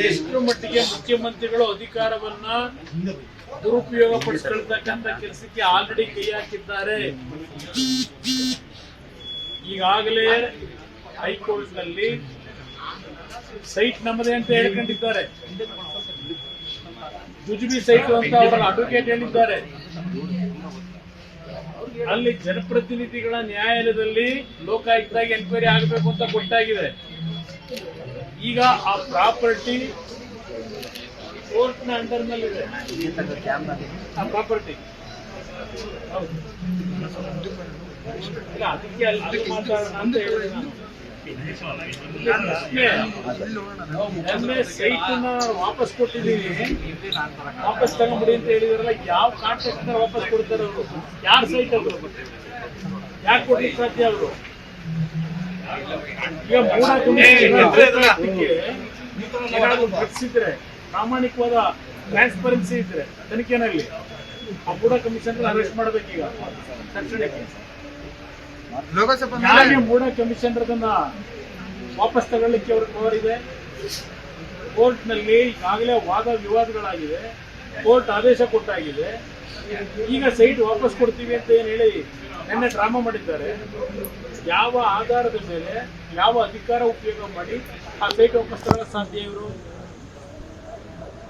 ಎಷ್ಟರ ಮಟ್ಟಿಗೆ ಮುಖ್ಯಮಂತ್ರಿಗಳು ಅಧಿಕಾರವನ್ನ ದುರುಪಯೋಗ ಪಡಿಸಿಕೊಳ್ತಕ್ಕಂಥ ಕೆಲಸಕ್ಕೆ ಆಲ್ರೆಡಿ ಕೈ ಹಾಕಿದ್ದಾರೆ. ಈಗಾಗಲೇ ಹೈಕೋರ್ಟ್ ನಲ್ಲಿ ಸೈಟ್ ನಮ್ಮದೇ ಅಂತ ಹೇಳ್ಕೊಂಡಿದ್ದಾರೆ. ಜುಜುಬಿ ಸೈಟ್ ಅಂತ ಅವರ ಅಡ್ವೊಕೇಟ್ ಹೇಳಿದ್ದಾರೆ. ಅಲ್ಲಿ ಜನಪ್ರತಿನಿಧಿಗಳ ನ್ಯಾಯಾಲಯದಲ್ಲಿ ಲೋಕಾಯುಕ್ತಾಗಿ ಎನ್ಕ್ವೈರಿ ಆಗಬೇಕು ಅಂತ ಗೊತ್ತಾಗಿದೆ. ಈಗ ಆ ಪ್ರಾಪರ್ಟಿ ಕೋರ್ಟ್ ನ ಅಂಡರ್ ನಲ್ಲಿದೆ. ಆ ಪ್ರಾಪರ್ಟಿ ಇಲ್ಲ, ಅದಕ್ಕೆ ಅಲ್ಲಿ ಮಾತಾಡೋಣ ಅಂತ ಹೇಳಿದೆ ನಾನು. ಸೈಟ್ ನ ವಾಪಸ್ ಕೊಟ್ಟಿದ್ದೀವಿ, ವಾಪಸ್ ತಗೊಂಡ್ಬಿಡಿ ಅಂತ ಹೇಳಿದ್ರಲ್ಲ. ಯಾವ ಕಾಂಟ್ಯಾಕ್ಟ್ ನ ವಾಪಸ್ ಕೊಡ್ತಾರೆ ಅವರು? ಯಾರ ಸೈಟ್ ಅವರು? ಯಾಕೆ ಕೊಡ್ಲಿಕ್ಕೆ ಸಾಧ್ಯ ಅವರು? ಈಗ ಏನಾದ್ರು ಘಟಿಸಿದ್ರೆ, ಪ್ರಾಮಾಣಿಕವಾದ ಟ್ರಾನ್ಸ್ಪರೆನ್ಸಿ ಇದ್ರೆ ತನಿಖೆನಲ್ಲಿ ಆ ಮೂಡ ಕಮಿಷನರ್ ಅರೆಸ್ಟ್ ಮಾಡಬೇಕೀಗ ತಕ್ಷಣಕ್ಕೆ. ಯಾಕೆ ಮೂಡ ಕಮಿಷನರ್ ಅದನ್ನ ವಾಪಸ್ ತಗೊಳ್ಳಿಕ್ಕೆ ಅವ್ರ ಪವರ್ ಇದೆ? ಕೋರ್ಟ್ ನಲ್ಲಿ ಈಗಾಗಲೇ ವಾದ ವಿವಾದಗಳಾಗಿದೆ, ಕೋರ್ಟ್ ಆದೇಶ ಕೊಟ್ಟಾಗಿದೆ. ಈಗ ಸೈಟ್ ವಾಪಸ್ ಕೊಡ್ತೀವಿ ಅಂತ ಏನ್ ಹೇಳಿ ನಿನ್ನೆ ಡ್ರಾಮಾ ಮಾಡಿದ್ದಾರೆ. ಯಾವ ಆಧಾರದ ಮೇಲೆ, ಯಾವ ಅಧಿಕಾರ ಉಪಯೋಗ ಮಾಡಿ ಆ ಸೈಟ್ ವಾಪಸ್ ತಗೊಳ್ಳೋಕೆ ಸಾಧ್ಯ? ಇವರು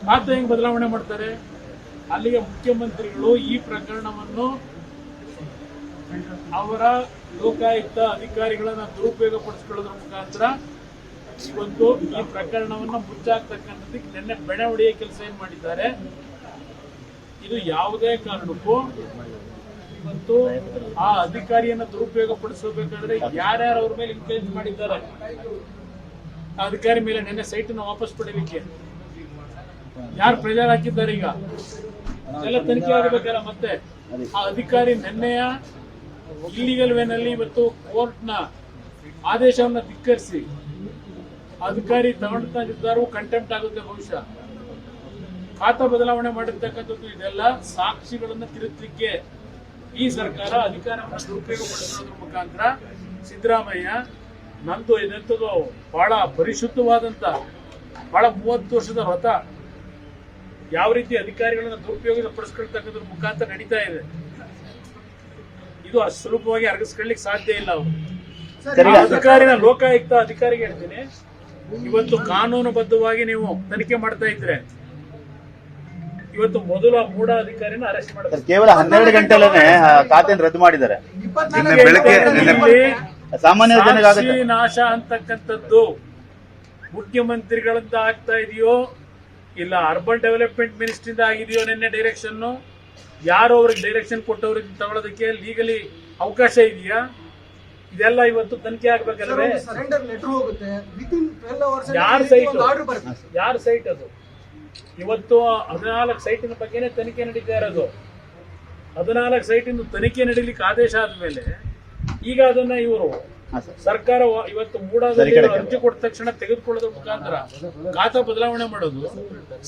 ಮಾತು ಹೆಂಗ್ ಬದಲಾವಣೆ ಮಾಡ್ತಾರೆ? ಅಲ್ಲಿಗೆ ಮುಖ್ಯಮಂತ್ರಿಗಳು ಈ ಪ್ರಕರಣವನ್ನು ಅವರ ಲೋಕಾಯುಕ್ತ ಅಧಿಕಾರಿಗಳನ್ನ ದುರುಪಯೋಗ ಪಡಿಸಿಕೊಳ್ಳೋದ್ರ ಮುಖಾಂತರ ಇವತ್ತು ಈ ಪ್ರಕರಣವನ್ನ ಮುಚ್ಚಾಕ್ತಕ್ಕಂಥದ್ದಕ್ಕೆ ನಿನ್ನೆ ಬೆಳೆ ಹೊಡೆಯ ಕೆಲಸ ಏನ್ ಮಾಡಿದ್ದಾರೆ. ಇದು ಯಾವುದೇ ಕಾರಣಕ್ಕೂ ಇವತ್ತು ಆ ಅಧಿಕಾರಿಯನ್ನ ದುರುಪಯೋಗ ಪಡಿಸಬೇಕಾದ್ರೆ ಯಾರ್ಯಾರು ಅವ್ರ ಮೇಲೆ ಇನ್ಫ್ಲೂಯೆನ್ಸ್ ಮಾಡಿದ್ದಾರೆ ಆ ಅಧಿಕಾರಿ ಮೇಲೆ ನಿನ್ನೆ ಸೈಟ್ ನ ವಾಪಸ್ ಪಡೆಯಲಿಕ್ಕೆ ಯಾರು ಪ್ರೆಜರ್ ಹಾಕಿದ್ದಾರೆ? ಈಗ ಎಲ್ಲ ತನಿಖೆ ಆಗಬೇಕಲ್ಲ. ಮತ್ತೆ ಆ ಅಧಿಕಾರಿ ನಿನ್ನೆಯ ಇಲ್ಲಿಗಲ್ ವೇನಲ್ಲಿ ಇವತ್ತು ಕೋರ್ಟ್ ನ ಆದೇಶವನ್ನ ಧಿಕ್ಕರಿಸಿ ಅಧಿಕಾರಿ ತಗೊಂಡ ನಿರ್ಧಾರವು ಕಂಟೆಂಪ್ಟ್ ಆಗುತ್ತೆ. ಬಹುಶಃ ಖಾತಾ ಬದಲಾವಣೆ ಮಾಡಿರ್ತಕ್ಕಂಥದ್ದು ಇದೆಲ್ಲ ಸಾಕ್ಷಿಗಳನ್ನ ತಿರುತ್ತಲಿಕ್ಕೆ ಈ ಸರ್ಕಾರ ಅಧಿಕಾರವನ್ನು ದುರುಪಯೋಗ ಪಡಿಸೋದ್ರ ಮುಖಾಂತರ ಸಿದ್ದರಾಮಯ್ಯ ನಂದು ಇದೆಂತದ್ದು ಬಹಳ ಪರಿಶುದ್ಧವಾದಂತ ಬಹಳ 30 ವರ್ಷದ ವ್ರತ ಯಾವ ರೀತಿ ಅಧಿಕಾರಿಗಳನ್ನ ದುರುಪಯೋಗ ಪಡಿಸ್ಕೊಳ್ತಕ್ಕಂಥದ್ರ ಮುಖಾಂತರ ನಡೀತಾ ಇದೆ. ಇದು ಅಷ್ಟು ಸುಲಭವಾಗಿ ಅರಗಿಸ್ಕೊಳ್ಳಿಕ್ಕೆ ಸಾಧ್ಯ ಇಲ್ಲ. ಅವರು ಅಧಿಕಾರಿನ ಲೋಕಾಯುಕ್ತ ಅಧಿಕಾರಿಗೆ ಹೇಳ್ತೀನಿ, ಇವತ್ತು ಕಾನೂನುಬದ್ಧವಾಗಿ ನೀವು ತನಿಖೆ ಮಾಡ್ತಾ ಇದ್ರೆ ಇವತ್ತು ಮೊದಲು ಆ ಮೂಡ ಅಧಿಕಾರಿನ ಅರೆಸ್ಟ್ ಮಾಡ್ತಾರೆ. ಕೇವಲ 12 ಗಂಟೆಲೇ ಖಾತೆಯನ್ನು ರದ್ದು ಮಾಡಿದ್ದಾರೆ. ಸಾಮಾನ್ಯ ಸಾಕ್ಷಿ ನಾಶ ಅಂತಕ್ಕಂಥದ್ದು ಮುಖ್ಯಮಂತ್ರಿಗಳಿಂದ ಆಗ್ತಾ ಇದೆಯೋ ಇಲ್ಲ ಅರ್ಬನ್ ಡೆವಲಪ್ಮೆಂಟ್ ಮಿನಿಸ್ಟ್ರಿಂದ ಆಗಿದೆಯೋ? ನಿನ್ನೆ ಡೈರೆಕ್ಷನ್ ಯಾರು ಅವ್ರಿಗೆ ಡೈರೆಕ್ಷನ್ ಕೊಟ್ಟವ್ರಿಗೆ ತಗೊಳ್ಳೋದಕ್ಕೆ ಲೀಗಲಿ ಅವಕಾಶ ಇದೆಯಾ? ಇದೆಲ್ಲ ಇವತ್ತು ತನಿಖೆ ಆಗ್ಬೇಕಲ್ವೇ? ಯಾರ ಸೈಟ್ ಅದು? ಇವತ್ತು 14 ಸೈಟಿನ ಬಗ್ಗೆನೇ ತನಿಖೆ ನಡೀತಾ ಇರೋದು. 14 ಸೈಟಿಂದ ತನಿಖೆ ನಡೀಲಿಕ್ಕೆ ಆದೇಶ ಆದ್ಮೇಲೆ ಈಗ ಅದನ್ನ ಇವರು ಸರ್ಕಾರ ಇವತ್ತು ಮೂಡಾದಲ್ಲಿ ಅರ್ಜಿ ಕೊಟ್ಟ ತಕ್ಷಣ ತೆಗೆದುಕೊಳ್ಳೋದ್ರ ಮುಖಾಂತರ ಖಾತಾ ಬದಲಾವಣೆ ಮಾಡೋದು,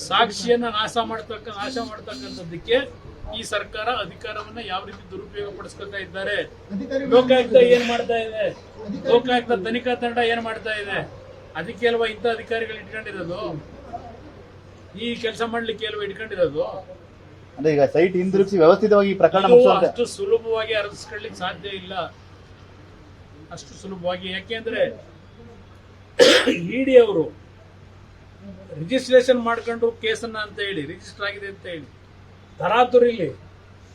ಸಾಕ್ಷಿಯನ್ನ ನಾಶ ಮಾಡ್ತಕ್ಕಂಥದ್ದಕ್ಕೆ ಈ ಸರ್ಕಾರ ಅಧಿಕಾರವನ್ನ ಯಾವ ರೀತಿ ದುರುಪಯೋಗ ಪಡಿಸ್ಕೊತಾ ಇದ್ದಾರೆ. ಲೋಕಾಯುಕ್ತ ಏನ್ ಮಾಡ್ತಾ ಇದೆ? ಲೋಕಾಯುಕ್ತ ತನಿಖಾ ತಂಡ ಏನ್ ಮಾಡ್ತಾ ಇದೆ? ಅದಕ್ಕೆ ಅಲ್ವಾ ಇಂಥ ಅಧಿಕಾರಿಗಳು ಇಟ್ಕೊಂಡಿರೋದು, ಈ ಕೆಲಸ ಮಾಡ್ಲಿಕ್ಕೆ ಅಲ್ವಾ ಇಟ್ಕೊಂಡಿರೋದು? ಅಂದ್ರೆ ಈಗ ಸೈಟ್ ಹಿಂದಿರುಗಿಸಿ ವ್ಯವಸ್ಥಿತವಾಗಿ ಪ್ರಕರಣ ಅಷ್ಟು ಸುಲಭವಾಗಿ ಅರಗಿಸ್ಕೊಳ್ಳಿಕ್ಕೆ ಸಾಧ್ಯ ಇಲ್ಲ. ಅಷ್ಟು ಸುಲಭವಾಗಿ ಯಾಕೆಂದ್ರೆ ಇಡಿ ಅವರು ರಿಜಿಸ್ಟ್ರೇಷನ್ ಮಾಡ್ಕೊಂಡು ಕೇಸನ್ನ ಅಂತ ಹೇಳಿ ರಿಜಿಸ್ಟರ್ ಆಗಿದೆ ಅಂತ ಹೇಳಿ ತರಾತುರಿಲಿ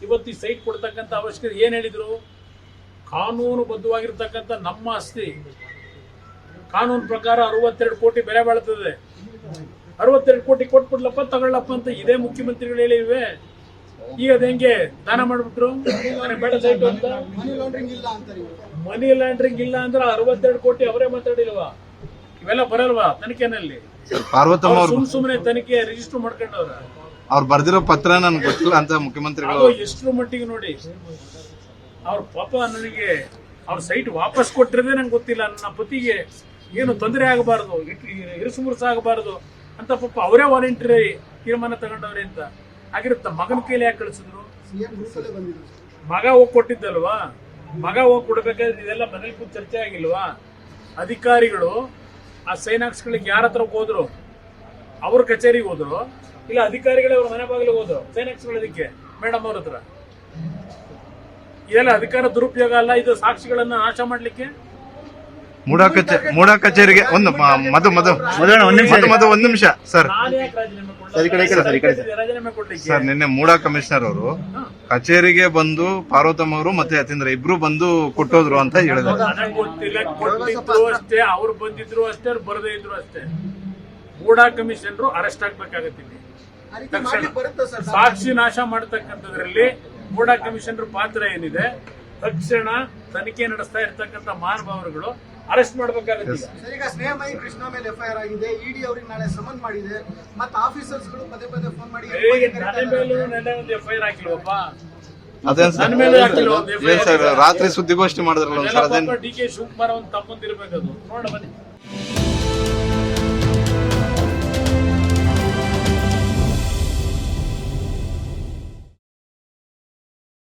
ಇವತ್ತು ಈ ಸೈಟ್ ಕೊಡ್ತಕ್ಕಂಥ ಅವಶ್ಯಕತೆ ಏನ್ ಹೇಳಿದ್ರು? ಕಾನೂನುಬದ್ಧವಾಗಿರ್ತಕ್ಕಂಥ ನಮ್ಮ ಆಸ್ತಿ ಕಾನೂನು ಪ್ರಕಾರ 62 ಕೋಟಿ ಬೆಲೆ ಬಾಳ್ತದೆ. 62 ಕೋಟಿ ಕೊಟ್ಬಿಡ್ಲಪ್ಪ ತಗೊಳ್ಳಪ್ಪ ಅಂತ ಇದೇ ಮುಖ್ಯಮಂತ್ರಿಗಳು ಹೇಳಿವೆ. ಈಗ ಅದ ಹೆಂಗೆ ದಾನ ಮಾಡ್ಬಿಟ್ರು? ಬೇಡ ಸೈಟ್ ಅಂತ. ಮನಿ ಲಾಂಡ್ರಿಂಗ್ ಇಲ್ಲ ಅಂದ್ರೆ 62 ಕೋಟಿ ಅವರೇ ಮಾತಾಡಿಲ್ವಾ? ಇವೆಲ್ಲ ಬರಲ್ವಾ ತನಿಖೆನಲ್ಲಿ? ಸುಮ್ಮನೆ ತನಿಖೆ ರಿಜಿಸ್ಟರ್ ಮಾಡ್ಕೊಂಡವ್ರ ಅವ್ರು ಬರ್ದಿರೋ ಪತ್ರ ನನ್ಗೆ ಗೊತ್ತಿಲ್ಲ ಅಂತ ಮುಖ್ಯಮಂತ್ರಿಗಳು ಎಷ್ಟರ ಮಟ್ಟಿಗೆ ನೋಡಿ. ಅವ್ರ ಪಾಪ ನನಗೆ ಅವ್ರ ಸೈಟ್ ವಾಪಸ್ ಕೊಟ್ಟಿರೋದೇ ನಂಗೆ ಗೊತ್ತಿಲ್ಲ. ನನ್ನ ಪತಿಗೆ ಏನು ತೊಂದರೆ ಆಗಬಾರ್ದು, ಇರುಸು ಮುರುಸು ಆಗಬಾರ್ದು ಅಂತ ಪಾಪ ಅವರೇ ವಾಲಂಟಿಯರ್ ತೀರ್ಮಾನ ತಗೊಂಡವ್ರೆ ಅಂತ ಆಗಿರುತ್ತೆ. ಮಗನ ಕೈಲಿ ಯಾಕೆ ಕಳಿಸಿದ್ರು? ಮಗ ಹೋಗಿ ಕೊಟ್ಟಿದ್ದಲ್ವಾ? ಮಗ ಹೋಗಿ ಕೊಡ್ಬೇಕಾದ್ರೆ ಇದೆಲ್ಲ ಮನೇಲಿ ಕೂತ್ ಚರ್ಚೆ ಆಗಿಲ್ವಾ? ಅಧಿಕಾರಿಗಳು ಆ ಸೈನ್ ಹಾಕ್ಸ್ಕೊಳ್ಳಿಕ್ಕೆ ಯಾರ ಹತ್ರ ಹೋದ್ರು? ಅವ್ರ ಕಚೇರಿಗೆ ಹೋದ್ರು, ಇಲ್ಲ ಅಧಿಕಾರಿಗಳೇ ಅವ್ರ ಮನೆ ಬಾಗಿಲಿಗೆ ಹೋದ್ರು ಸೈನ್ ಹಾಕ್ಸ್ಕೊಳ್ಳೋದಕ್ಕೆ ಮೇಡಮ್ ಅವ್ರ ಹತ್ರ. ಇದೆಲ್ಲ ಅಧಿಕಾರ ದುರುಪಯೋಗ ಅಲ್ಲ, ಇದು ಸಾಕ್ಷಿಗಳನ್ನ ನಾಶ ಮಾಡ್ಲಿಕ್ಕೆ. ಮೂಡ ಕಚೇರಿಗೆ ಒಂದು ಮಧು ಒಂದ್ ನಿಮಿಷ ಸರ್. ನಾನು ಯಾಕೆ ರಾಜೀನಾಮೆ ಸರ್, ಈ ಕಡೆ, ಈ ಕಡೆ, ಸರ್, ಈ ಕಡೆ. ರಾಜೀನಾಮೆ ಕೊಡ್ಲಿಕ್ಕೆ? ಸರ್ ನಿನ್ನೆ ಮೂಡ ಕಮಿಷನರ್ ಅವರು ಕಚೇರಿಗೆ ಬಂದು ಪಾರ್ವತಮ್ಮ ಅವರು ಮತ್ತೆ ಯತೀಂದ್ರ ಇಬ್ರು ಬಂದು ಕೊಟ್ಟೋದ್ರು ಅಂತ ಹೇಳಿದ್ದಾರೆ. ನನಗೆ ಗೊತ್ತಿಲ್ಲ, ಕೊಟ್ಟಿದ್ರು ಅಷ್ಟೇ, ಅವ್ರು ಬಂದಿದ್ರು ಅಷ್ಟೇ, ಅವ್ರು ಬರದೇ ಇದ್ರು ಅಷ್ಟೇ. ಮೂಡ ಕಮಿಷನರು ಅರೆಸ್ಟ್ ಆಗ್ಬೇಕಾಗತ್ತೆ. ಸಾಕ್ಷಿ ನಾಶ ಮಾಡತಕ್ಕಂಥದ್ರಲ್ಲಿ ಮೂಡ ಕಮಿಷನರ್ ಪಾತ್ರ ಏನಿದೆ? ತಕ್ಷಣ ತನಿಖೆ ನಡೆಸ್ತಾ ಇರ್ತಕ್ಕಂಥ ಮಹಾನುಭಾವರುಗಳು ಅರೆಸ್ಟ್ ಮಾಡಬೇಕಾಗುತ್ತೆ. ಈಗ ಸ್ನೇಹಮಯಿ ಕೃಷ್ಣ ಮೇಲೆ ಎಫ್ಐಆರ್ ಆಗಿದೆ, ಇಡಿ ಅವ್ರಿಗೆ ನಾಳೆ ಸಮನ್ ಮಾಡಿದೆ, ಮತ್ತೆ ಆಫೀಸರ್ಸ್ ಗಳು ಪದೇ ಪದೇ ಫೋನ್ ಮಾಡಿ ನನ್ನ ಮೇಲೂ ನೆನ್ನೆ ಒಂದು ಎಫ್ಐಆರ್ ಹಾಕಿಲ್ವಪ್ಪ? ಅದೇನ್ ಸರ್? ನನ್ನ ಮೇಲೆ ಹಾಕಿಲ್ಲ ಒಂದು ಏನ್ ಸರ್ ರಾತ್ರಿ ಸುದ್ದಿಗೋಷ್ಠಿ ಮಾಡಿದ್ರಲ್ಲ ಒಂದ್ಸಲ ಅದೇನ್ ಡಿ ಕೆ ಶಿವಕುಮಾರ್ ಒಂದು ತಪ್ಪಂತಿರ್ಬೇಕದು. ನೋಡ ಬನ್ನಿ.